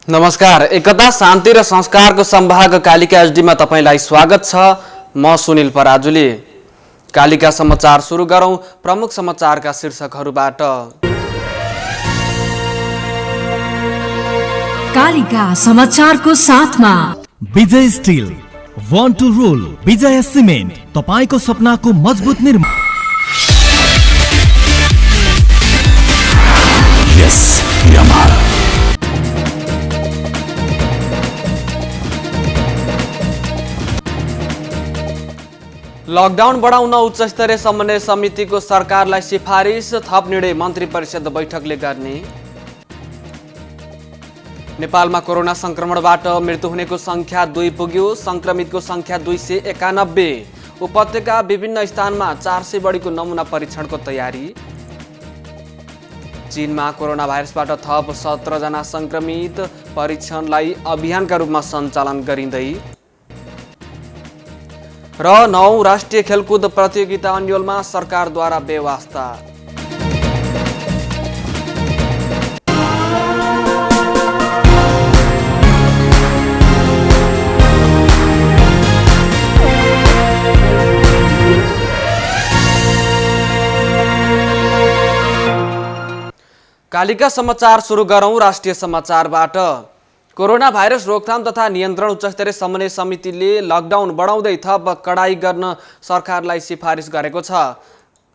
नमस्कार। एकता शान्ति र संस्कारको संभाग कालिका एचडीमा तपाईलाई स्वागत छ। म सुनिल पराजुली। कालिका समाचार सुरु गरौं प्रमुख समाचारका शीर्षकहरूबाट। कालिका समाचारको साथमा Vijay steel, one to rule, Vijay cement, तपाईको सपनाको मजबुत निर्माण। यस यमाहा। लकडाउन बढाउन उच्च स्तरीय समन्वय समितिको सरकारलाई सिफारिस, थप निर्णय मन्त्री परिषद बैठकले गर्ने। नेपालमा कोरोना संक्रमणबाट मृत्यु हुनेको संख्या 2 पुग्यो। संक्रमितको संख्या 291। उपत्यका विभिन्न स्थानमा 400 बढीको नमुना परीक्षणको तयारी। चीनमा कोरोना भाइरसबाट थप 17 जना संक्रमित, परीक्षणलाई अभियानका रूपमा सञ्चालन गरिँदै। र 9औं राष्ट्रिय खेलकुद प्रतियोगिता अन्योलमा सरकारद्वारा बेवास्ता। कालिका समाचार सुरु गरौं राष्ट्रिय समाचारबाट। कोरोना भाइरस रोकथाम तथा नियन्त्रण उच्चस्तरीय समन्वय समितिले लकडाउन बढाउँदै थप कडाई गर्न सरकारलाई सिफारिस गरेको छ।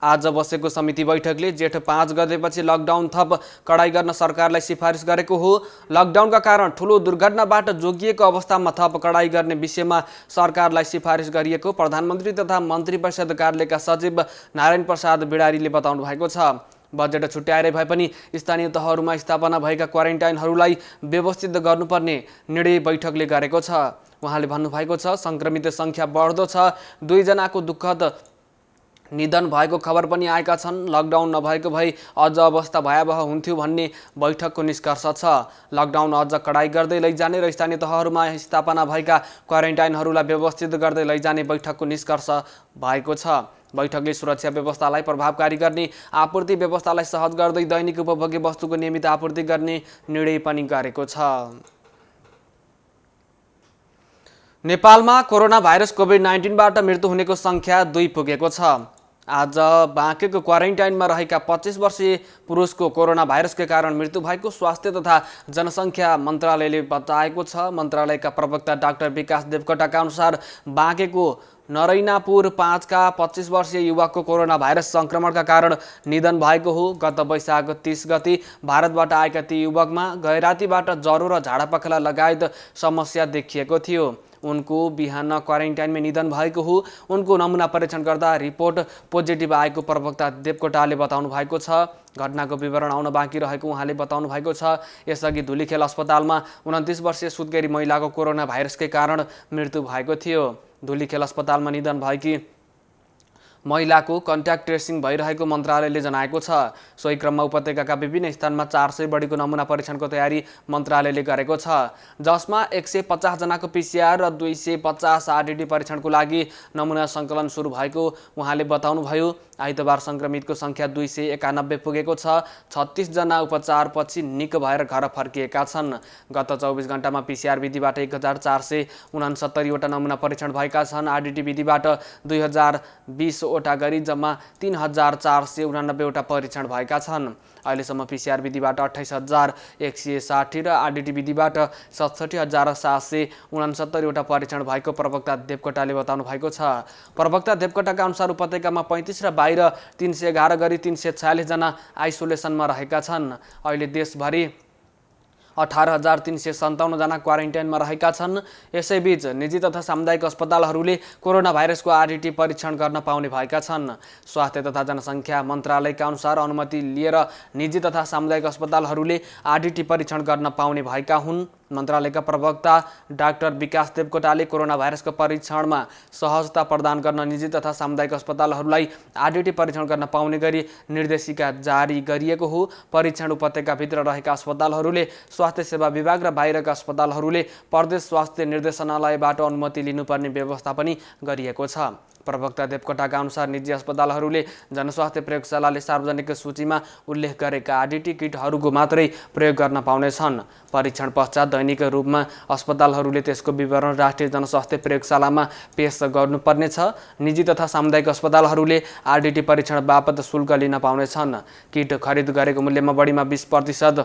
आज बसेको समिति बैठकले जेठ 5 गतेपछि लकडाउन थप कडाई गर्न सरकारलाई सिफारिस गरेको हो। लकडाउनका कारण ठूलो दुर्घटनाबाट जोगिएको अवस्थामा थप कडाई गर्ने विषयमा सरकारलाई सिफारिस गरिएको प्रधानमन्त्री तथा मन्त्री परिषद कार्यालयका सचिव नारायण प्रसाद बिडारीले बताउनु भएको छ। बजेट छुट्याएर भए पनि स्थानीय तहहरूमा स्थापना भएका क्वारेन्टाइनहरूलाई व्यवस्थित गर्नुपर्ने निर्णय बैठकले गरेको छ। उहाँले भन्नुभएको छ, संक्रमित संख्या बढ्दो छ। 2 जनाको दुःखद निधन भएको खबर पनि आएका छन्। लकडाउन नभएको भए अझ अवस्था भयावह हुन्थ्यो भन्ने बैठकको निष्कर्ष छ। लकडाउन अझ कडाई गर्दै लैजाने र स्थानीय तहहरूमा स्थापना भएका क्वारेन्टाइनहरूलाई व्यवस्थित गर्दै लैजाने बैठकको निष्कर्ष भएको छ। बैठकले सुरक्षा व्यवस्थालाई प्रभावकारी गर्ने, आपूर्ति व्यवस्थालाई सहज गर्दै दैनिक उपभोग्य वस्तुको नियमित आपूर्ति गर्ने निर्णय पनि गरेको छ। नेपालमा कोरोना भाइरस कोभिड-19बाट मृत्यु हुनेको संख्या 2 पुगेको छ। आज बाँकेको क्वारेन्टाइनमा रहेका 25 वर्षीय पुरुषको कोरोना भाइरसका कारण मृत्यु भएको स्वास्थ्य तथा जनसङ्ख्या मन्त्रालयले बताएको छ। मन्त्रालयका प्रवक्ता डाक्टर विकास देवकोटाका अनुसार बाँकेको नरैनापुर 5 का 25 वर्षीय युवकको कोरोना भाइरस संक्रमणका कारण निधन भएको हो। गत वैशाख 30 गते भारतबाट आएका ती युवकमा गैरातीबाट ज्वरो र झाडापखाला लगायत समस्या देखिएको थियो। उनको बिहान क्वारेन्टाइनमै निधन भएको हो। उनको नमुना परीक्षण गर्दा रिपोर्ट पोजिटिभ आएको प्रवक्ता देवकोटाले बताउनु भएको छ। घटनाको विवरण आउन बाँकी रहेको उहाँले बताउनु भएको छ। यसअघि धुलीखेल अस्पतालमा 29 वर्षीय सुत्केरी महिलाको कोरोना भाइरसकै कारण मृत्यु भएको थियो। धुलीखेल अस्पतालमा निधन भएकी महिलाको कन्ट्याक्ट ट्रेसिङ भइरहेको मन्त्रालयले जनाएको छ। सोही क्रममा उपत्यकाका विभिन्न स्थानमा 400 बढीको नमुना परीक्षणको तयारी मन्त्रालयले गरेको छ, जसमा 150 जनाको पिसिआर र 250 आरटीटी परीक्षणको लागि नमुना सङ्कलन सुरु भएको उहाँले बताउनुभयो। आइतबार संक्रमितको संख्या 291 पुगेको छ। 36 जना उपचारपछि निको भएर घर फर्किएका छन्। गत 24 घण्टामा पिसिआर विधिबाट 1469 वटा नमुना परीक्षण भएका छन्। आरटीटी विधिबाट 2020 वटा गरी जम्मा 3489 वटा परीक्षण भएका छन्। अहिलेसम्म पिसिआर विधिबाट 28160 र आरटीटी विधिबाट 67769 वटा परीक्षण भएको प्रवक्ता देवकोटाले बताउनु भएको छ। प्रवक्ता देवकोटाका अनुसार उपत्यकामा 35 र बाहिर 311 गरी 346 जना आइसोलेसनमा रहेका छन्। अहिले देशभरि 18,357 जना क्वारेन्टाइनमा रहेका छन्। यसैबीच निजी तथा सामुदायिक अस्पतालहरूले कोरोना भाइरसको आरटीटी परीक्षण गर्न पाउने भएका छन्। स्वास्थ्य तथा जनसङ्ख्या मन्त्रालयका अनुसार अनुमति लिएर निजी तथा सामुदायिक अस्पतालहरूले आरटीटी परीक्षण गर्न पाउने भएका हुन्। मन्त्रालयका प्रवक्ता डाक्टर विकास देवकोटाले कोरोना भाइरसको परीक्षणमा सहजता प्रदान गर्न निजी तथा सामुदायिक अस्पतालहरूलाई आरटीटी परीक्षण गर्न पाउने गरी निर्देशिका जारी गरिएको हो। परीक्षण उपत्यकाभित्र रहेका अस्पतालहरूले, स्वास्थ्य सेवा विभाग र बाहिरका अस्पतालहरूले प्रदेश स्वास्थ्य निर्देशनालयबाट अनुमति लिनुपर्ने व्यवस्था पनि गरिएको छ। प्रवक्ता देवकोटाका अनुसार निजी अस्पतालहरूले जनस्वास्थ्य प्रयोगशालाले सार्वजनिक सूचीमा उल्लेख गरेका आरडीटी किटहरूको मात्रै प्रयोग गर्न पाउनेछन्। परीक्षण पश्चात दैनिक रूपमा अस्पतालहरूले त्यसको विवरण राष्ट्रिय जनस्वास्थ्य प्रयोगशालामा पेश गर्नुपर्नेछ। निजी तथा सामुदायिक अस्पतालहरूले आरडीटी परीक्षण बापत शुल्क लिन पाउनेछन्। किट खरिद गरेको मूल्यमा बढीमा 20%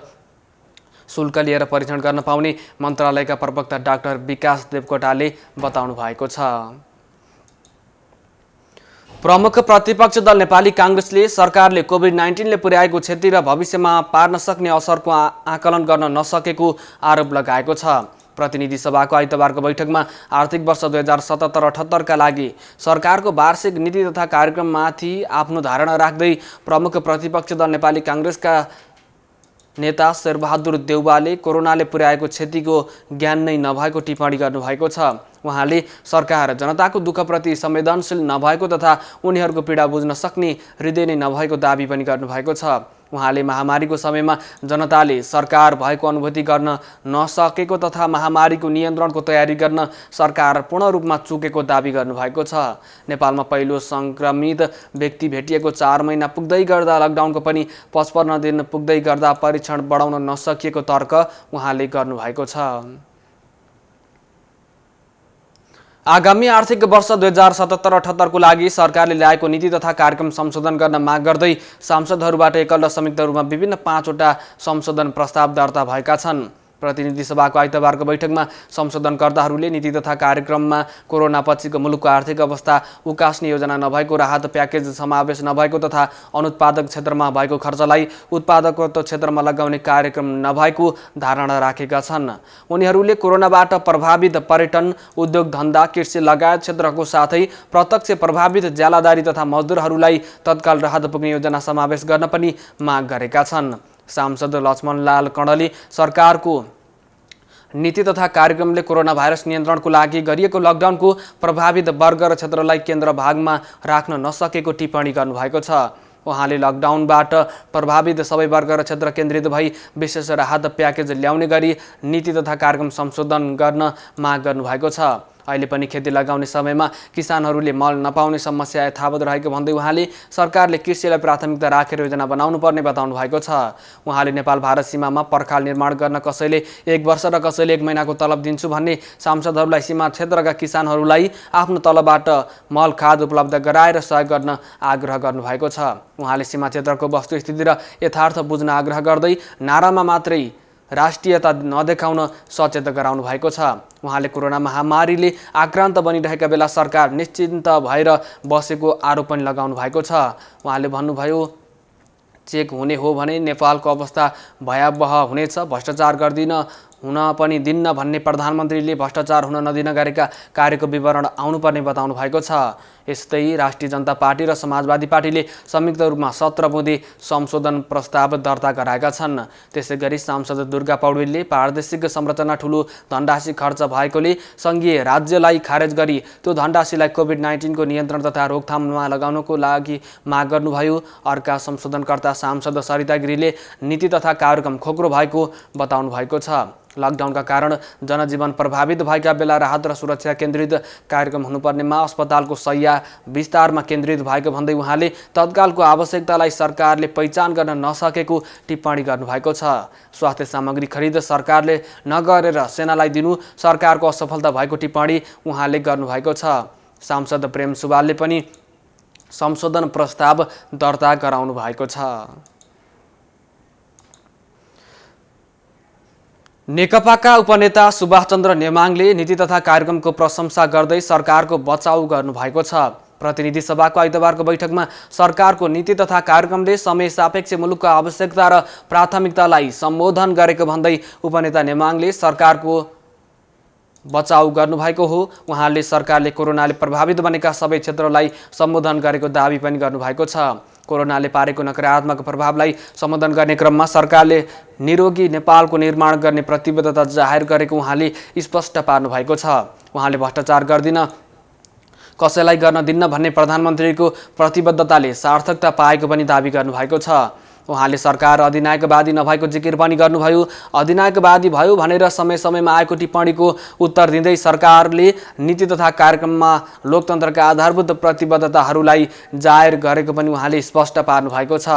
शुल्क लिएर परीक्षण गर्न पाउने मन्त्रालयका प्रवक्ता डाक्टर विकास देवकोटाले बताउनु भएको छ। प्रमुख प्रतिपक्ष दल नेपाली कांग्रेसले सरकारले कोभिड-19ले पुर्याएको क्षति र भविष्यमा पार्न सक्ने असरको आकलन गर्न नसकेको आरोप लगाएको छ। प्रतिनिधि सभाको आइतबारको बैठकमा आर्थिक वर्ष 2077-78 का लागि सरकारको वार्षिक नीति तथा कार्यक्रममाथि आफ्नो धारणा राख्दै प्रमुख प्रतिपक्ष दल नेपाली कांग्रेसका नेता शेरबहादुर देउवाले कोरोनाले पुर्याएको क्षतिको ज्ञान नै नभएको टिप्पणी गर्नुभएको छ। उहाँले सरकार जनताको दुःखप्रति संवेदनशील नभएको तथा उनीहरूको पीडा बुझ्न सक्ने हृदय नै नभएको दाबी पनि गर्नुभएको छ। उहाँले महामारीको समयमा जनताले सरकार भएको अनुभूति गर्न नसकेको तथा महामारीको नियन्त्रणको तयारी गर्न सरकार पूर्ण रूपमा चुकेको दाबी गर्नुभएको छ। नेपालमा पहिलो संक्रमित व्यक्ति भेटिएको 4 महिना पुग्दै गर्दा लकडाउनको पनि 55 दिन पुग्दै गर्दा परीक्षण बढाउन नसकिएको तर्क उहाँले गर्नुभएको छ। आगामी आर्थिक वर्ष 2077-78 को लागि सरकारले ल्याएको नीति तथा कार्यक्रम संशोधन गर्न माग गर्दै सांसदहरूबाट एकल र संयुक्त रूपमा विभिन्न 5 वटा संशोधन प्रस्ताव दर्ता भएका छन्। प्रतिनिधि सभाको आइतबारको बैठकमा संशोधनकर्ताहरूले नीति तथा कार्यक्रममा कोरोना पछिको मुलुकको आर्थिक अवस्था उकास्ने योजना नभएको, राहत प्याकेज समावेश नभएको तथा अनुत्पादक क्षेत्रमा भएको खर्चलाई उत्पादकत्व क्षेत्रमा लगाउने कार्यक्रम नभएको धारणा राखेका छन्। उनीहरूले कोरोनाबाट प्रभावित पर्यटन, उद्योग धन्दा, कृषि लगायत क्षेत्रको साथै प्रत्यक्ष प्रभावित ज्यालादारी तथा मजदुरहरूलाई तत्काल राहत पुग्ने योजना समावेश गर्न पनि माग गरेका छन्। सांसद लक्ष्मणलाल कणले सरकारको नीति तथा कार्यक्रमले कोरोना भाइरस नियन्त्रणको लागि गरिएको लकडाउनको प्रभावित वर्ग र क्षेत्रलाई केन्द्र भागमा राख्न नसकेको टिप्पणी गर्नुभएको छ। उहाँले लकडाउनबाट प्रभावित सबै वर्ग र क्षेत्र केन्द्रित भई विशेष राहत प्याकेज ल्याउने गरी नीति तथा कार्यक्रम संशोधन गर्न माग गर्नुभएको छ। अहिले पनि खेती लगाउने समयमा किसानहरूले मल नपाउने समस्या यथावत रहेको भन्दै उहाँले सरकारले कृषिलाई प्राथमिकता राखेर योजना बनाउनु पर्ने बताउनु भएको छ। उहाँले नेपाल भारत सीमामा पर्खाल निर्माण गर्न कसैले 1 वर्ष र कसैले 1 महिनाको तलब दिन्छु भन्ने सांसदहरूलाई सीमा क्षेत्रका किसानहरूलाई आफ्नो तलबबाट मल खाद उपलब्ध गराएर सहयोग गर्न आग्रह गर्नुभएको छ। उहाँले सीमा क्षेत्रको वस्तुस्थिति र यथार्थ बुझ्न आग्रह गर्दै नारामा मात्रै राष्ट्रियता नदेखाउन सचेत गराउनु भएको छ। उहाँले कोरोना महामारीले आक्रान्त बनिरहेका बेला सरकार निश्चिन्त भएर बसेको आरोप पनि लगाउनु भएको छ। उहाँले भन्नुभयो, चेक हुने हो भने नेपालको अवस्था भयावह हुनेछ। भ्रष्टाचार गर्दिन हुन पनि दिन्न भन्ने प्रधानमन्त्रीले भ्रष्टाचार हुन नदिन गरेका कार्यको विवरण आउनुपर्ने बताउनु भएको छ। यस्तै राष्ट्रिय जनता पार्टी र समाजवादी पार्टीले संयुक्त रूपमा 17 बुँदे संशोधन प्रस्ताव दर्ता गराएका छन्। त्यसैगरी सांसद दुर्गा पौडेलले प्रादेशिक संरचना ठूलो धनराशि खर्च भएकोले संघीय राज्यलाई खारेज गरी त्यो धनराशिलाई कोभिड-19 को नियन्त्रण तथा रोकथाममा लगाउनको लागि माग गर्नुभयो। अर्का संशोधनकर्ता सांसद सरिता गिरीले नीति तथा कार्यक्रम खोक्रो भएको बताउनु भएको छ। लकडाउनका कारण जनजीवन प्रभावित भएका बेला राहत र सुरक्षा केन्द्रित कार्यक्रम हुनुपर्नेमा अस्पतालको शय्या विस्तारमा केन्द्रित भएको भन्दै उहाँले तत्कालको आवश्यकतालाई सरकारले पहिचान गर्न नसकेको टिप्पणी गर्नुभएको छ। स्वास्थ्य सामग्री खरिद सरकारले नगरेर सेनालाई दिनु सरकारको असफलता भएको टिप्पणी उहाँले गर्नुभएको छ। सांसद प्रेम सुवालले पनि संशोधन प्रस्ताव दर्ता गराउनु भएको छ। नेकपाका उपनेता सुभाष चन्द्र नेमाङले नीति तथा कार्यक्रमको प्रशंसा गर्दै सरकारको बचाउ गर्नुभएको छ। प्रतिनिधि सभाको आइतबारको बैठकमा सरकारको नीति तथा कार्यक्रमले समय सापेक्ष मुलुकको आवश्यकता र प्राथमिकतालाई सम्बोधन गरेको भन्दै उपनेता नेमाङले सरकारको बचाउ गर्नुभएको हो। उहाँले सरकारले कोरोनाले प्रभावित बनेका सबै क्षेत्रलाई सम्बोधन गरेको दाबी पनि गर्नुभएको छ। कोरोनाले पारेको नकारात्मक प्रभावलाई सम्बोधन गर्ने क्रममा सरकारले निरोगी नेपालको निर्माण गर्ने प्रतिबद्धता जाहेर गरेको उहाँले स्पष्ट पार्नु भएको छ। उहाँले भ्रष्टाचार गर्दिन, कसैलाई गर्न दिन्न भन्ने प्रधानमन्त्रीको प्रतिबद्धताले सार्थकता पाएको पनि दाबी गर्नुभएको छ। उहाँले सरकार अधिनायकवादी नभएको जिकिर पनि गर्नुभयो। अधिनायकवादी भयो भनेर समय समयमा आएको टिप्पणीको उत्तर दिँदै सरकारले नीति तथा कार्यक्रममा लोकतन्त्रका आधारभूत प्रतिबद्धताहरूलाई जाहेर गरेको पनि उहाँले स्पष्ट पार्नु भएको छ।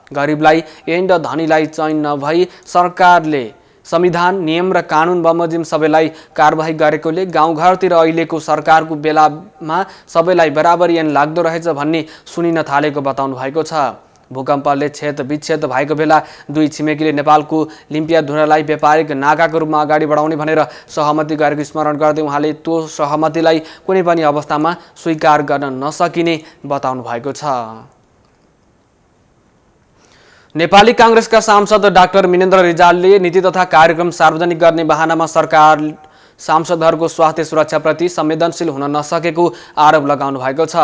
गरिबलाई एन्ड धनीलाई चयन नभई सरकारले संविधान, नियम र कानुन बमोजिम सबैलाई कारबाही गरेकोले गाउँघरतिर अहिलेको सरकारको बेलामा सबैलाई बराबरी ऐन लाग्दो रहेछ भन्ने सुनिन थालेको बताउनु भएको छ। भूकम्पले क्षत विक्षत भएको बेला दुई छिमेकीले नेपालको लिम्पियाधुरालाई व्यापारिक नाकाको रूपमा अगाडि बढाउने भनेर सहमति गरेको स्मरण गर्दै उहाँले त्यो सहमतिलाई कुनै पनि अवस्थामा स्वीकार गर्न नसकिने बताउनु भएको छ। नेपाली कांग्रेसका सांसद डाक्टर मिनेन्द्र रिजालले नीति तथा कार्यक्रम सार्वजनिक गर्ने बहानामा सरकार सांसदहरूको स्वास्थ्य सुरक्षाप्रति संवेदनशील हुन नसकेको आरोप लगाउनु भएको छ।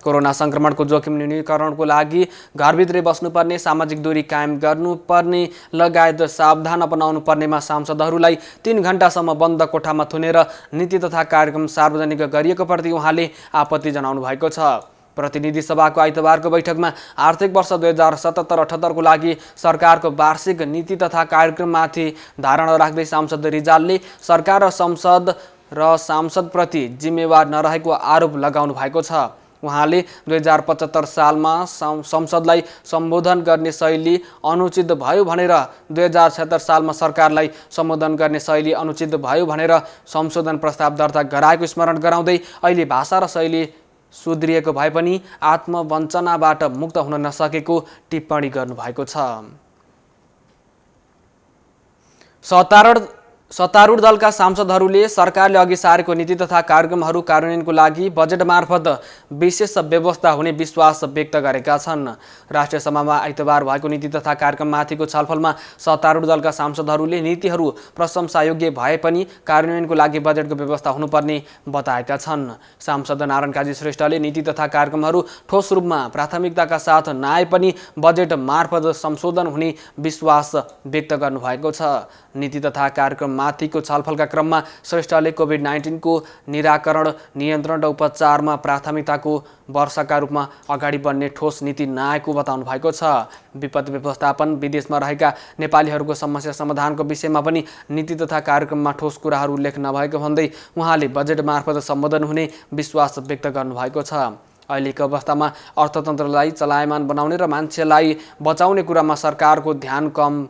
कोरोना संक्रमणको जोखिम न्यूनीकरणको लागि घरभित्रै बस्नुपर्ने, सामाजिक दूरी कायम गर्नुपर्ने लगायत सावधान अपनाउनु पर्नेमा सांसदहरूलाई 3 घण्टासम्म बन्द कोठामा थुनेर नीति तथा कार्यक्रम सार्वजनिक गरिएको प्रति उहाँले आपत्ति जनाउनु भएको छ। प्रतिनिधि सभाको आइतबारको बैठकमा आर्थिक वर्ष 2077-78 को लागि सरकारको वार्षिक नीति तथा कार्यक्रममाथि धारणा राख्दै सांसद रिजालले सरकार र संसद र सांसदप्रति जिम्मेवार नरहेको आरोप लगाउनु भएको छ। उहाँले 2075 सालमा संसदलाई सम्बोधन गर्ने शैली अनुचित भयो भनेर 2076 सालमा सरकारलाई सम्बोधन गर्ने शैली अनुचित भयो भनेर संशोधन प्रस्ताव दर्ता गराएको स्मरण गराउँदै अहिले भाषा र शैली सुध्रिएको भए पनि आत्मवञ्चनाबाट मुक्त हुन नसकेको टिप्पणी गर्नुभएको छ। सत्तारूढ दलका सांसदहरूले सरकारले अघि सारेको नीति तथा कार्यक्रमहरू कार्यान्वयनको लागि बजेट मार्फत विशेष व्यवस्था हुने विश्वास व्यक्त गरेका छन्। राष्ट्रिय सभामा आइतबार भएको नीति तथा कार्यक्रममाथिको छलफलमा सत्तारूढ दलका सांसदहरूले नीतिहरू प्रशंसायोग्य भए पनि कार्यान्वयनको लागि बजेटको व्यवस्था हुनुपर्ने बताएका छन्। सांसद नारायण काजी श्रेष्ठले नीति तथा कार्यक्रमहरू ठोस रूपमा प्राथमिकताका साथ नआए पनि बजेट मार्फत संशोधन हुने विश्वास व्यक्त गर्नुभएको छ। नीति तथा कार्यक्रम माथिको छलफलका क्रममा श्रेष्ठले कोभिड-19 को निराकरण, नियन्त्रण र उपचारमा प्राथमिकताको वर्षका रूपमा अगाडि बढ्ने ठोस नीति नआएको बताउनु भएको छ। विपद व्यवस्थापन, विदेशमा रहेका नेपालीहरूको समस्या समाधानको विषयमा पनि नीति तथा कार्यक्रममा ठोस कुराहरू उल्लेख नभएको भन्दै उहाँले बजेट मार्फत सम्बोधन हुने विश्वास व्यक्त गर्नुभएको छ। अहिलेको अवस्थामा अर्थतन्त्रलाई चलायमान बनाउने र मान्छेलाई बचाउने कुरामा सरकारको ध्यान कम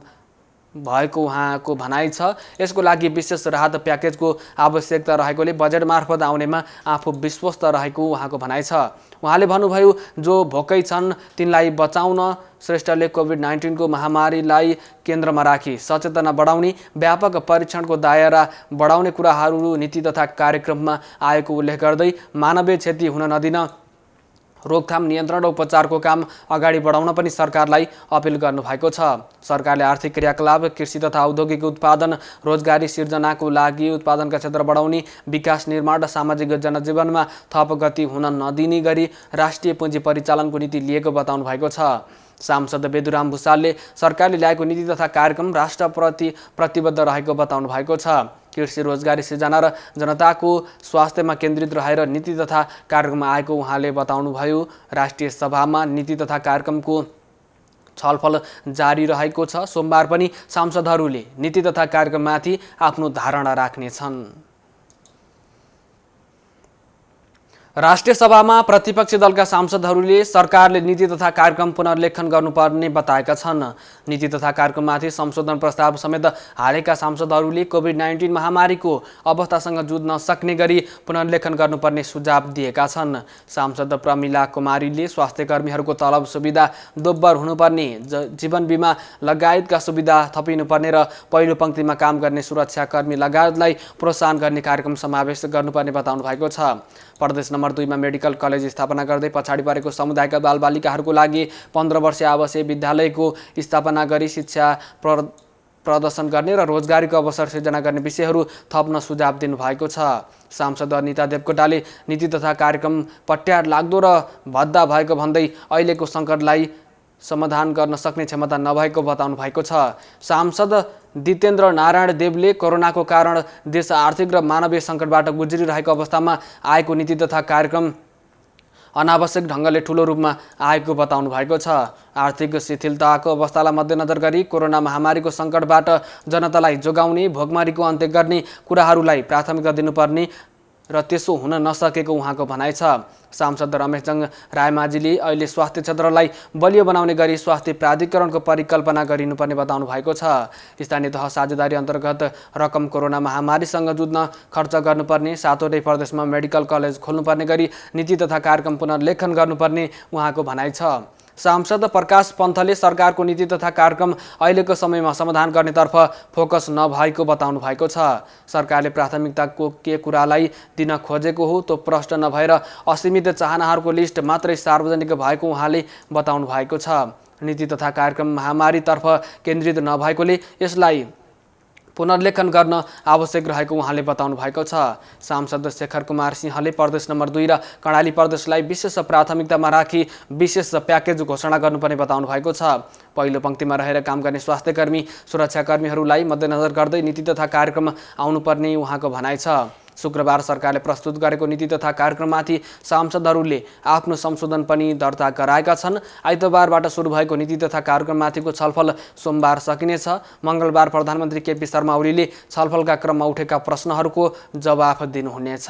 भएको उहाँको भनाइ छ। यसको लागि विशेष राहत प्याकेजको आवश्यकता रहेकोले बजेट मार्फत आउनेमा आफू विश्वस्त रहेको उहाँको भनाइ छ। उहाँले भन्नुभयो, जो भोकै छन् तिनलाई बचाउन श्रेष्ठले कोभिड-19 को महामारीलाई केन्द्रमा राखी सचेतना बढाउने, व्यापक परीक्षणको दायरा बढाउने कुराहरू नीति तथा कार्यक्रममा आएको उल्लेख गर्दै मानवीय क्षति हुन नदिन रोकथाम, नियन्त्रण र उपचारको काम अगाडि बढाउन पनि सरकारलाई अपिल गर्नुभएको छ। सरकारले आर्थिक क्रियाकलाप, कृषि तथा औद्योगिक उत्पादन, रोजगारी सिर्जनाको लागि उत्पादनका क्षेत्र बढाउने, विकास निर्माण र सामाजिक जनजीवनमा थप गति हुन नदिने गरी राष्ट्रिय पुँजी परिचालनको नीति लिएको बताउनु भएको छ। सांसद बेदुराम भुसालले सरकारले ल्याएको नीति तथा कार्यक्रम राष्ट्रप्रति प्रतिबद्ध रहेको बताउनु भएको छ। कृषि, रोजगारी सिर्जना र जनताको स्वास्थ्यमा केन्द्रित रहेर नीति तथा कार्यक्रम आएको उहाँले बताउनुभयो। राष्ट्रिय सभामा नीति तथा कार्यक्रमको छलफल जारी रहेको छ। सोमबार पनि सांसदहरूले नीति तथा कार्यक्रममाथि आफ्नो धारणा राख्नेछन्। राष्ट्रिय सभामा प्रतिपक्षी दलका सांसदहरूले सरकारले नीति तथा कार्यक्रम पुनर्लेखन गर्नुपर्ने बताएका छन्। नीति तथा कार्यक्रममाथि संशोधन प्रस्ताव समेत हालेका सांसदहरूले कोभिड-19 महामारीको अवस्थासँग जुझ्न सक्ने गरी पुनर्लेखन गर्नुपर्ने सुझाव दिएका छन्। सांसद प्रमिला कुमारीले स्वास्थ्यकर्मीहरूको तलब सुविधा दोब्बर हुनुपर्ने, जीवन बिमा लगायतका सुविधा थपिनुपर्ने र पहिलो पङ्क्तिमा काम गर्ने सुरक्षाकर्मी लगायतलाई प्रोत्साहन गर्ने कार्यक्रम समावेश गर्नुपर्ने बताउनु भएको छ। प्रदेश नम्बर 2 मा मेडिकल कलेज स्थापना गर्दै पछाडि परेको समुदायका बालबालिकाहरूको लागि 15 वर्षीय आवासीय विद्यालयको स्थापना गरी शिक्षा प्रदर्शन गर्ने र रोजगारीको अवसर सिर्जना गर्ने विषयहरू थप्न सुझाव दिनुभएको छ। सांसद अनिता देवकोटाले नीति तथा कार्यक्रम पट्यार लाग्दो र भद्दा भएको भन्दै अहिलेको सङ्कटलाई समाधान गर्न सक्ने क्षमता नभएको बताउनु भएको छ। सांसद दितेन्द्र नारायण देवले कोरोनाको कारण देश आर्थिक र मानवीय सङ्कटबाट गुज्रिरहेको अवस्थामा आएको नीति तथा कार्यक्रम अनावश्यक ढङ्गले ठूलो रूपमा आएको बताउनु भएको छ। आर्थिक शिथिलताको अवस्थालाई मध्यनजर गरी कोरोना महामारीको सङ्कटबाट जनतालाई जोगाउने, भोकमरीको अन्त्य गर्ने कुराहरूलाई प्राथमिकता दिनुपर्ने र त्यसो हुन नसकेको उहाँको भनाइ छ। सांसद रमेशजङ रायमाझीले अहिले स्वास्थ्य क्षेत्रलाई बलियो बनाउने गरी स्वास्थ्य प्राधिकरणको परिकल्पना गरिनुपर्ने बताउनु भएको छ। स्थानीय तह साझेदारी अन्तर्गत रकम कोरोना महामारीसँग जुझ्न खर्च गर्नुपर्ने, 7वटै प्रदेशमा मेडिकल कलेज खोल्नुपर्ने गरी नीति तथा कार्यक्रम पुनर्लेखन गर्नुपर्ने उहाँको भनाइ छ। सांसद प्रकाश पन्थले सरकारको नीति तथा कार्यक्रम अहिलेको समयमा समाधान गर्नेतर्फ फोकस नभएको बताउनु भएको छ। सरकारले प्राथमिकताको के कुरालाई दिन खोजेको हो त्यो प्रश्न नभएर असीमित चाहनाहरूको लिस्ट मात्रै सार्वजनिक भएको उहाँले बताउनु भएको छ। नीति तथा कार्यक्रम महामारीतर्फ केन्द्रित नभएकोले यसलाई पुनर्लेखन गर्न आवश्यक रहेको उहाँले बताउनु भएको छ। सांसद शेखर कुमार सिंहले प्रदेश नम्बर 2 र कर्णाली प्रदेशलाई विशेष प्राथमिकतामा राखी विशेष प्याकेज घोषणा गर्नुपर्ने बताउनु भएको छ। पहिलो पंक्तिमा रहेर काम गर्ने स्वास्थ्यकर्मी, सुरक्षाकर्मीहरूलाई मध्यनजर गर्दै नीति तथा कार्यक्रम आउनुपर्ने उहाँको भनाइ छ। शुक्रबार सरकारले प्रस्तुत गरेको नीति तथा कार्यक्रममाथि सांसदहरूले आफ्नो संशोधन पनि दर्ता गराएका छन्। आइतबारबाट सुरु भएको नीति तथा कार्यक्रममाथिको छलफल सोमबार सकिनेछ। मङ्गलबार प्रधानमन्त्री केपी शर्मा ओलीले छलफलका क्रममा उठेका प्रश्नहरूको जवाफ दिनुहुनेछ।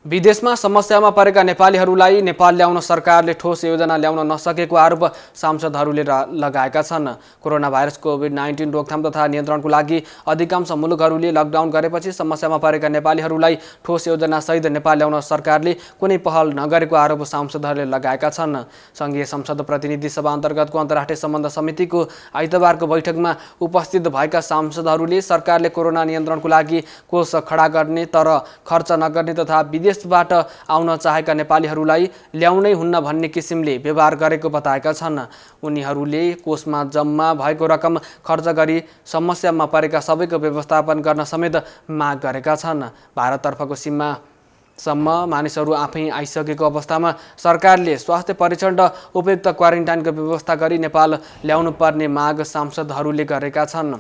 विदेशमा समस्यामा परेका नेपालीहरूलाई नेपाल ल्याउन सरकारले ठोस योजना ल्याउन नसकेको आरोप सांसदहरूले लगाएका छन्। कोरोना भाइरस कोभिड-19 रोकथाम तथा नियन्त्रणको लागि अधिकांश मुलुकहरूले लकडाउन गरेपछि समस्यामा परेका नेपालीहरूलाई ठोस योजनासहित नेपाल ल्याउन सरकारले कुनै पहल नगरेको आरोप सांसदहरूले लगाएका छन्। सङ्घीय संसद प्रतिनिधि सभा अन्तर्गतको अन्तर्राष्ट्रिय सम्बन्ध समितिको आइतबारको बैठकमा उपस्थित भएका सांसदहरूले सरकारले कोरोना नियन्त्रणको लागि कोष खडा गर्ने तर खर्च नगर्ने तथा विदेशबाट आउन चाहेका नेपालीहरूलाई ल्याउनै हुन्न भन्ने किसिमले व्यवहार गरेको बताएका छन्। उनीहरूले कोषमा जम्मा भएको रकम खर्च गरी समस्यामा परेका सबैको व्यवस्थापन गर्न समेत माग गरेका छन्। भारततर्फको सीमासम्म मानिसहरू आफै आइसकेको अवस्थामा सरकारले स्वास्थ्य परीक्षण र उपयुक्त क्वारेन्टाइनको व्यवस्था गरी नेपाल ल्याउनु पर्ने माग सांसदहरूले गरेका छन्।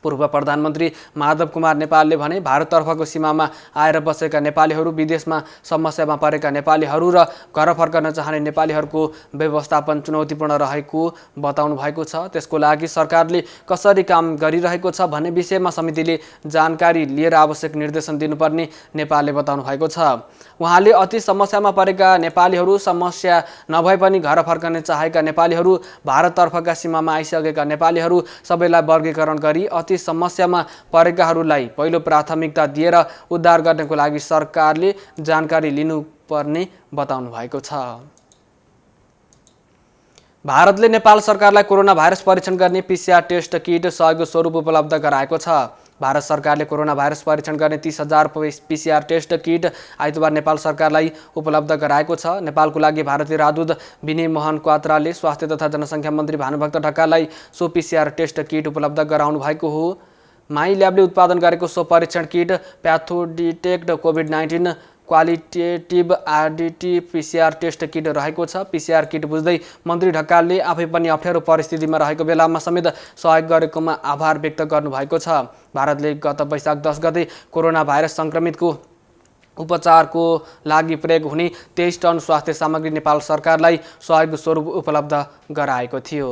पूर्व प्रधानमन्त्री माधव कुमार नेपालले भने भारततर्फको सीमामा आएर बसेका नेपालीहरू, विदेशमा समस्यामा परेका नेपालीहरू र घर फर्कन चाहने नेपालीहरूको व्यवस्थापन चुनौतीपूर्ण रहेको बताउनु भएको छ। त्यसको लागि सरकारले कसरी काम गरिरहेको छ भन्ने विषयमा समितिले जानकारी लिएर आवश्यक निर्देशन दिनुपर्ने नेपालले बताउनु भएको छ। उहाँले अति समस्यामा परेका नेपालीहरू, समस्या नभए पनि घर फर्कन चाहेका नेपालीहरू, भारततर्फका सीमामा आइसकेका नेपालीहरू सबैलाई वर्गीकरण गरी अति समस्यामा परेकाहरूलाई पहिलो प्राथमिकता दिएर उद्धार गर्नको लागि सरकारले जानकारी लिनुपर्ने बताउनु भएको छ। भारतले नेपाल सरकारलाई कोरोना भाइरस परीक्षण गर्ने PCR टेस्ट किट सहयोग स्वरूप उपलब्ध गराएको छ। भारत सरकारले कोरोना भाइरस परीक्षण गर्ने 30,000 PCR टेस्ट किट आइतबार नेपाल सरकारलाई उपलब्ध गराएको छ। नेपालको लागि भारतीय राजदूत विनय मोहन क्वात्राले स्वास्थ्य तथा जनसङ्ख्या मन्त्री भानुभक्त ढकाललाई सो PCR टेस्ट किट उपलब्ध गराउनु भएको हो। माई ल्याबले उत्पादन गरेको सो परीक्षण किट प्याथोडिटेक्ट कोभिड-19 क्वालिटेटिभ आडिटिभ PCR टेस्ट किट रहेको छ। PCR किट बुझ्दै मन्त्री ढकालले आफै पनि अप्ठ्यारो परिस्थितिमा रहेको बेलामा समेत सहयोग गरेकोमा आभार व्यक्त गर्नुभएको छ। भारतले गत वैशाख 10 गते कोरोना भाइरस सङ्क्रमितको उपचारको लागि प्रयोग हुने 23 टन स्वास्थ्य सामग्री नेपाल सरकारलाई सहयोग स्वरूप उपलब्ध गराएको थियो।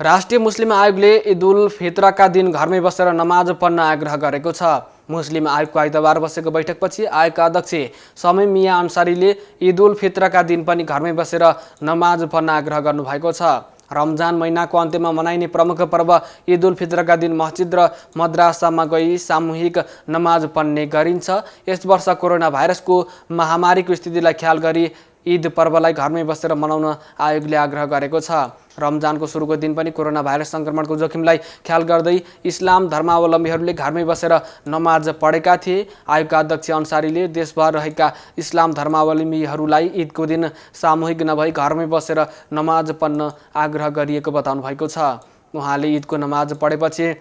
राष्ट्रिय मुस्लिम आयोगले ईद उल फित्रका दिन घरमै बसेर नमाज पढ्न आग्रह गरेको छ। मुस्लिम आयोगको आइतबार बसेको बैठकपछि आयोगका अध्यक्ष समीम मिया अन्सारीले ईद उल फित्रका दिन पनि घरमै बसेर नमाज पढ्न आग्रह गर्नुभएको छ। रमजान महिनाको अन्त्यमा मनाइने प्रमुख पर्व ईद उल फित्रका दिन मस्जिद र मद्रासामा गई सामूहिक नमाज पढ्ने गरिन्छ। यस वर्ष कोरोना भाइरसको महामारीको स्थितिलाई ख्याल गरी ईद पर्वलाई घरमै बसेर मनाउन आयोगले आग्रह गरेको छ। रमजानको सुरुको दिन पनि कोरोना भाइरस सङ्क्रमणको जोखिमलाई ख्याल गर्दै इस्लाम धर्मावलम्बीहरूले घरमै बसेर नमाज पढेका थिए। आयोगका अध्यक्ष अन्सारीले देशभर रहेका इस्लाम धर्मावलम्बीहरूलाई ईदको दिन सामूहिक नभई घरमै बसेर नमाज पढ्न आग्रह गरिएको बताउनु भएको छ। उहाँले ईदको नमाज पढेपछि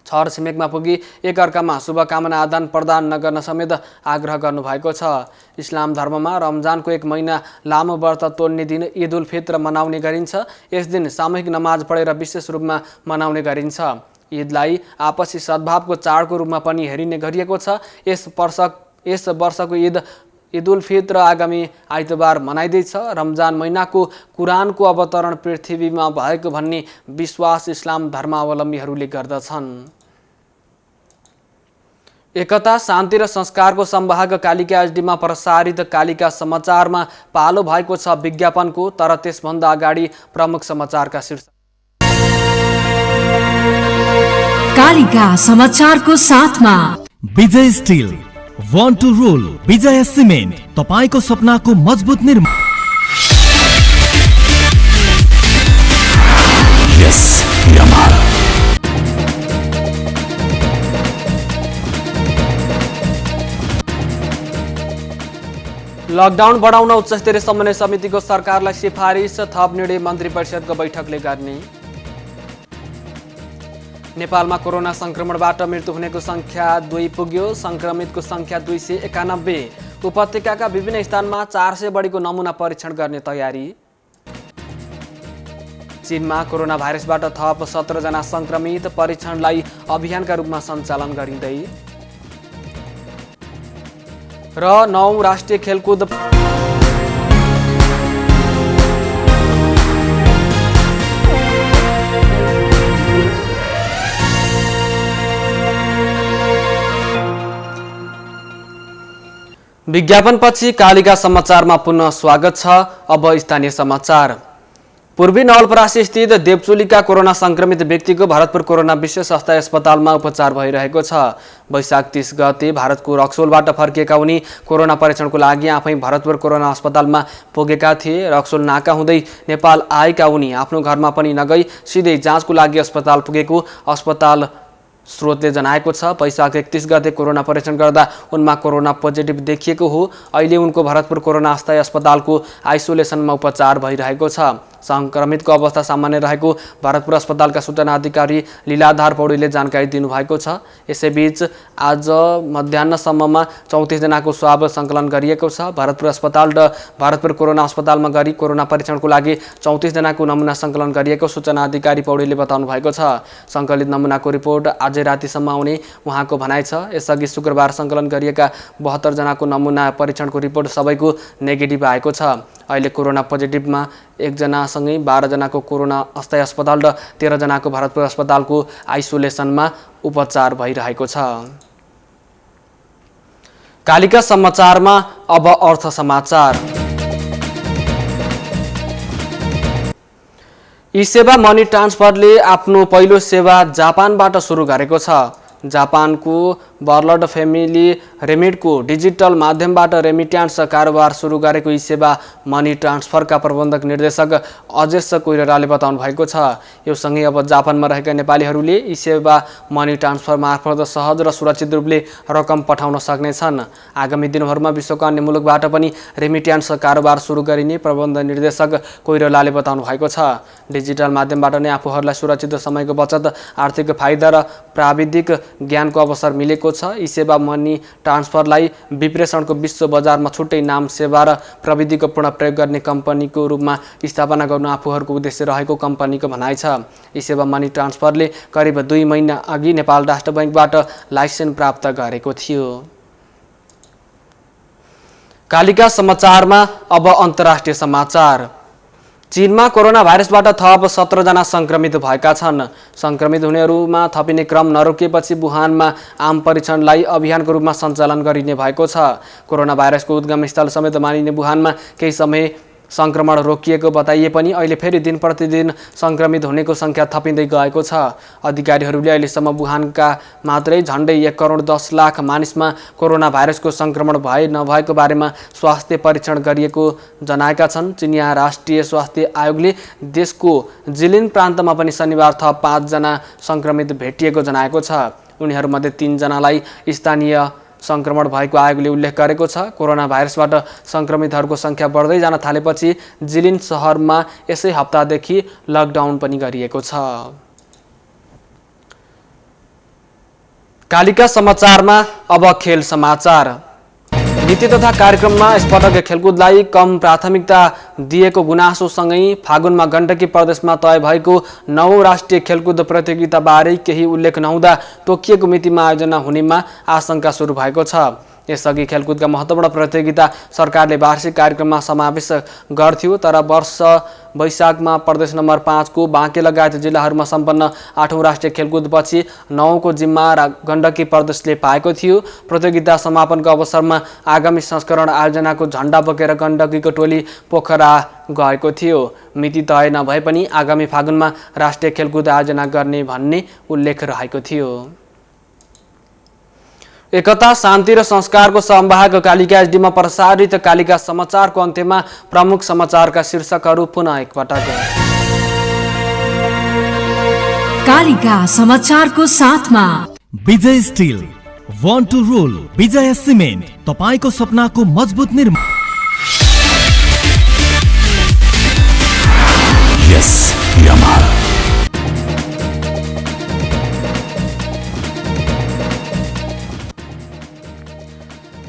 छर छिमेकमा पुगी एकअर्कामा शुभकामना आदान प्रदान नगर्न समेत आग्रह गर्नुभएको छ। इस्लाम धर्ममा रमजानको 1 महिना लामो व्रत तोड्ने दिन ईद उल फित्र मनाउने गरिन्छ। यस दिन सामूहिक नमाज पढेर विशेष रूपमा मनाउने गरिन्छ। ईदलाई आपसी सद्भावको चाडको रूपमा पनि हेरिने गरिएको छ। यस वर्षको ईद उल फित्र आगामी आइतबार मनाइँदैछ। रमजान महिनाको कुरानको अवतरण पृथ्वीमा भएको भन्ने विश्वास इस्लाम धर्मावलम्बीहरूले गर्दछन्। एकता, शान्ति र संस्कारको संवाहक कालिका एचडीमा प्रसारित कालिका समाचारमा पालो भएको छ विज्ञापनको। तर त्यसभन्दा अगाडि प्रमुख समाचारका शीर्षक। कालिका समाचारको साथमा Vijay steel, one two role, विजय सिमेन्ट, तपाईको सपनाको मजबुत निर्माण। यस ये हमारा। लकडाउन बढाउन उच्चस्तरीय समन्वय समितिको सरकारलाई सिफारिस, थप निर्णय मन्त्री परिषदको बैठकले गर्ने। नेपालमा कोरोना संक्रमणबाट मृत्यु हुनेको संख्या 2 पुग्यो। संक्रमितको संख्या 291। उपत्यकाका विभिन्न स्थानमा 400 बढीको नमुना परीक्षण गर्ने तयारी। चीनमा कोरोना भाइरसबाट थप 17 जना संक्रमित, परीक्षणलाई अभियानका रूपमा सञ्चालन गरिँदै। र 9 राष्ट्रिय खेलकुद विज्ञापनपछि कालिका समाचारमा पुनः स्वागत छ। अब स्थानीय समाचार। पूर्वी नवलपरासी स्थित देवचुलीका कोरोना संक्रमित व्यक्तिको भरतपुर कोरोना विशेष अस्थायी अस्पतालमा उपचार भइरहेको छ। वैशाख 30 गते भारतको रक्सोलबाट फर्किएका उनी कोरोना परीक्षणको लागि आफै भरतपुर कोरोना अस्पतालमा पुगेका थिए। रक्सोल नाका हुँदै नेपाल आएका उनी आफ्नो घरमा पनि नगई सिधै जाँचको लागि अस्पताल पुगेको अस्पताल स्रोतले जनाएको छ। वैशाख 31 गते कोरोना परीक्षण गर्दा उनमा कोरोना पोजिटिभ देखिएको हो। अहिले उनको भरतपुर कोरोना अस्थायी अस्पतालको आइसोलेसनमा उपचार भइरहेको छ। संक्रमितको अवस्था सामान्य रहेको भरतपुर अस्पतालका सूचना अधिकारी लीलाधार पौडेलले जानकारी दिनुभएको छ। यसैबीच आज मध्याह्नसम्ममा 34 जनाको स्वाब सङ्कलन गरिएको छ। भरतपुर अस्पताल र भरतपुर कोरोना अस्पतालमा गरी कोरोना परीक्षणको लागि 34 जनाको नमुना सङ्कलन गरिएको सूचना अधिकारी पौडेलले बताउनु भएको छ। सङ्कलित नमुनाको रिपोर्ट आजै रातिसम्म आउने उहाँको भनाइ छ। यसअघि शुक्रबार सङ्कलन गरिएका 72 जनाको नमुना परीक्षणको रिपोर्ट सबैको नेगेटिभ आएको छ। अहिले कोरोना पोजिटिभमा 1 जनासँगै 12 जनाको कोरोना अस्थायी अस्पताल र 13 जनाको भरतपुर अस्पतालको आइसोलेसनमा उपचार भइरहेको छ। कालिका समाचारमा अब अर्थ समाचार। ई सेवा मनी ट्रान्सफरले आफ्नो पहिलो सेवा जापानबाट सुरु गरेको छ। जापानको बर्लड फ्यामिली रेमिटको डिजिटल माध्यमबाट रेमिट्यान्स कारोबार सुरु गरेको ई सेवा मनी ट्रान्सफरका प्रबन्धक निर्देशक अजेश कोइरालाले बताउनु भएको छ। यो सँगै अब जापानमा रहेका नेपालीहरूले ई सेवा मनी ट्रान्सफर मार्फत सहज र सुरक्षित रूपले रकम पठाउन सक्नेछन्। आगामी दिनहरूमा विश्वका अन्य मुलुकबाट पनि रेमिट्यान्स कारोबार सुरु गरिने प्रबन्ध निर्देशक कोइरालाले बताउनु भएको छ। डिजिटल माध्यमबाट नै आफूहरूलाई सुरक्षित समयको बचत, आर्थिक फाइदा र प्राविधिक ज्ञानको अवसर मिलेको छ। यी सेवा मनी ट्रान्सफरलाई विप्रेषणको विश्व बजारमा छुट्टै नाम, सेवा र प्रविधिको पूर्ण प्रयोग गर्ने कम्पनीको रूपमा स्थापना गर्नु आफूहरूको उद्देश्य रहेको कम्पनीको भनाइ छ। यी सेवा मनी ट्रान्सफरले करिब 2 महिना अघि नेपाल राष्ट्र बैंकबाट लाइसेन्स प्राप्त गरेको थियो। कालिका समाचारमा अब अन्तर्राष्ट्रिय समाचार। चीनमा कोरोना भाइरसबाट थप 17 जना संक्रमित भएका छन्। संक्रमित हुनेहरूमा थपिने क्रम नरोकिएपछि वुहानमा आम परीक्षणलाई अभियानको रूपमा सञ्चालन गरिने भएको छ। कोरोना भाइरसको उद्गम स्थल समेत मानिने वुहानमा केही समय संक्रमण रोकिएको बताइए पनि अहिले फेरि दिन प्रतिदिन संक्रमित हुनेको संख्या थपिँदै गएको छ। अधिकारीहरूले अहिलेसम्म वुहानका मात्रै झन्डै 1 करोड 10 लाख मानिसमा कोरोना भाइरसको संक्रमण भए नभएको बारेमा स्वास्थ्य परीक्षण गरिएको जनाएका छन्। चिनिया राष्ट्रिय स्वास्थ्य आयोगले देशको जिलिन प्रान्तमा पनि शनिबार थप 5 जना संक्रमित भेटिएको जनाएको छ। उनीहरूमध्ये 3 जनालाई स्थानीय संक्रमण भएको आयोगले उल्लेख गरेको छ। कोरोना भाइरसबाट संक्रमितहरूको संख्या बढ्दै जान थालेपछि जिलिन शहरमा यसै हप्तादेखि लकडाउन पनि गरिएको छ। कालिका समाचारमा अब खेल समाचार। नीति तथा कार्यक्रममा यसपटक खेलकुदलाई कम प्राथमिकता दिएको गुनासोसँगै फागुनमा गण्डकी प्रदेशमा तय भएको 9औं राष्ट्रिय खेलकुद प्रतियोगिताबारे केही उल्लेख नहुँदा तोकिएको मितिमा आयोजना हुनेमा आशंका सुरु भएको छ। यसअघि खेलकुदका महत्त्वपूर्ण प्रतियोगिता सरकारले वार्षिक कार्यक्रममा समावेश गर्थ्यो, तर वर्ष वैशाखमा प्रदेश नम्बर 5 को बाँके लगायत जिल्लाहरूमा सम्पन्न 8औं राष्ट्रिय खेलकुदपछि 9औं जिम्मा गण्डकी प्रदेशले पाएको थियो। प्रतियोगिता समापनको अवसरमा आगामी संस्करण आयोजनाको झण्डा बोकेर गण्डकीको टोली पोखरा गएको थियो। मिति तय नभए पनि आगामी फागुनमा राष्ट्रिय खेलकुद आयोजना गर्ने भन्ने उल्लेख रहेको थियो। एकता, शान्ति र संस्कारको संवाहक कालिका एचडीमा प्रसारित कालिका समाचारको अन्त्यमा प्रमुख समाचारका शीर्षकहरू पुनः एकपटक। कालिका समाचारको साथमा Vijay steel, one two role, विजय सिमेन्ट, तपाईको सपनाको मजबुत निर्माण। यस यामाहा।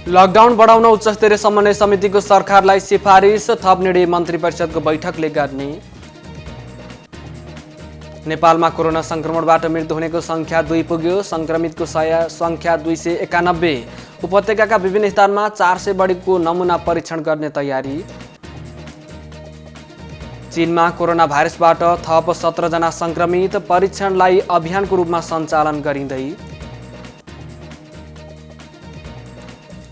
लकडाउन बढाउन उच्चस्तरीय समन्वय समितिको सरकारलाई सिफारिस, थप निर्णय मन्त्री परिषदको बैठकले गर्ने। नेपालमा कोरोना संक्रमणबाट मृत्यु हुनेको संख्या 2 पुग्यो, संक्रमितको संख्या 291। उपत्यकाका विभिन्न स्थानमा 400 बढीको नमुना परीक्षण गर्ने तयारी। चीनमा कोरोना भाइरसबाट थप 17 जना संक्रमित, परीक्षणलाई अभियानको रूपमा सञ्चालन गरिँदै।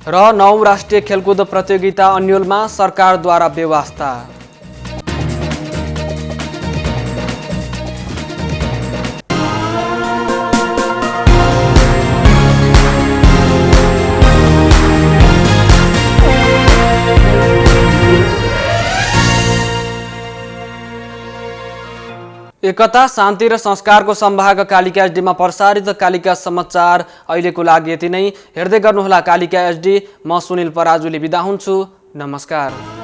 र 9औं राष्ट्रिय खेलकुद प्रतियोगिता अन्योलमा सरकारद्वारा व्यवस्था। एकता, शान्ति र संस्कारको संवाहक कालिका एचडीमा प्रसारित कालिका समाचार अहिलेको लागि यति नै। हेर्दै गर्नुहोला कालिका एचडी। म सुनिल पराजुली बिदा हुन्छु। नमस्कार।